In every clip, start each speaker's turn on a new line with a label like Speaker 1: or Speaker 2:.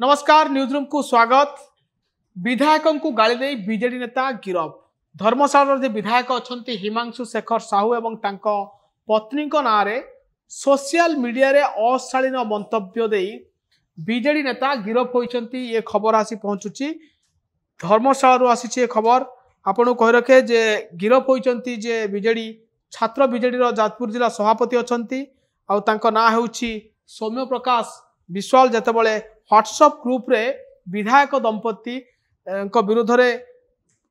Speaker 1: नमस्कार news room को स्वागत। विधायकों को गाली दे बीजेडी नेता गिरफ। धर्मशाला विधायक अच्छा हिमांशु शेखर साहू एवं पत्नी ना सोशल मीडिया रे अशालीन मंतव्य दे बीजेडी नेता गिरफ होती। ये खबर आसी पहुंचुची धर्मशाला आसी खबर आपन कह रखे जे गिरफ होती जे बीजेडी छात्र बीजेडी जाजपुर जिला सभापति अच्छा ना होउछि सौम्य प्रकाश विश्वाल जेतेबेले व्हाट्सएप ग्रुप रे विधायक दंपति विरुद्ध रे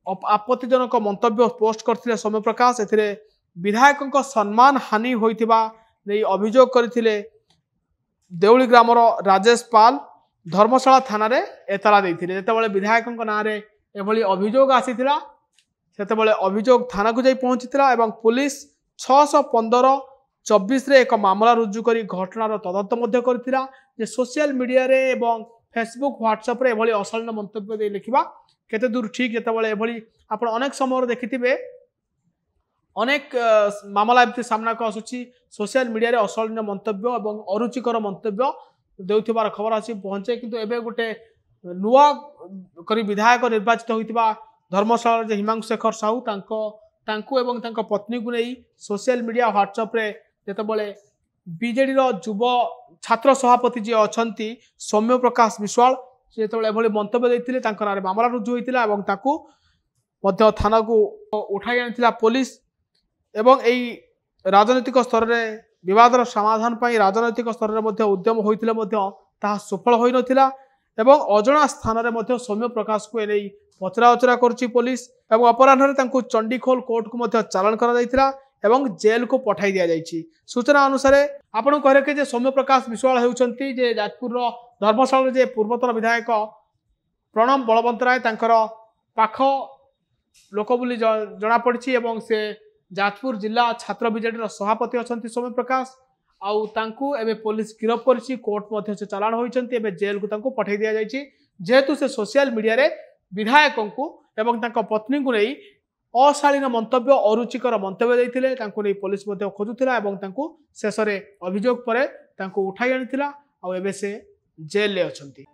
Speaker 1: आपत्तिजनक मंतव्य पोस्ट करथिले सौम्य प्रकाश एथिरे विधायक सम्मान हानि होइतिबा नै अभियोग करथिले देउली ग्रामर राजेश पाल धर्मशाला थाना रे एतला दैथिले। जेतेबेले विधायक ना रे एभली अभियोग आसीथिला सेतेबेले अभियोग थाना को जाई पहुंचीथिला एवं पुलिस 615/24 रे एक मामला रुजु करी घटनार तदंत मध्य करथिला जे सोशल मीडिया रे एवं फेसबुक व्हाट्सएप रे एभली अशालीन मंतव्य दे लिखिबा केते दूर ठीक। जेतेबेले एभली आपण अनेक समय देखिथिबे अनेक मामला एमती सामना को आसुची सोशल मीडिया रे अशालीन मंतव्य एवं अरुचिकर मंतव्य देउथिबार खबर आसी पहुंचे। किंतु एबे गोटे नुआ करी विधायक निर्वाचित होइतिबा धर्मशाला जे हिमांशु शेखर साहू तांको एवं तांको पत्नी को नहीं सोशल मीडिया व्हाट्सएप रे जेतेबेले बीजेडी युव छात्र सभापति जी अच्छा सौम्य प्रकाश विश्वाल से एभली मंतव्य देते ना मामला रुजु होता और ताकू थाना को उठाई आनी पुलिस एवं यही राजनैतिक स्तर में विवादर समाधान पर राजनैतिक स्तर में उद्यम होता सफल हो नाला एवं अजणा स्थान में सौम्य प्रकाश को एने पचरा उचरा करुच्ची पुलिस एवं अपराह्न चंडीखोल कोर्ट को चालान करा एवं जेल को पठाई दिया जायछि। सूचना अनुसार आपण कह रखे जे सौम्य प्रकाश विश्वाल होउछंती जे जाजपुर धर्मशाला जे पूर्वतन विधायक प्रणव बलवंत राय तांकर पाख लोक बोली जना पड़छि एवं से जाजपुर जिला छात्र बीजेडी सभापति अच्छा सौम्य प्रकाश आउ तांकू एबे पुलिस गिरफ करछि कोर्ट मध्ये से चालान होइछंती एबे जेल को तांकू पठाई दिया जायछि जेहेतु से सोशल मीडिया रे विधायकों को एवं तांको पत्नी को नहीं अशालीन मंतव्य अरुचिकर मंतव्य देते तांको नहीं पुलिस खोजुला एवं शेष में अभियोग पर उठाई आनी और एबे से जेल ले अछंती।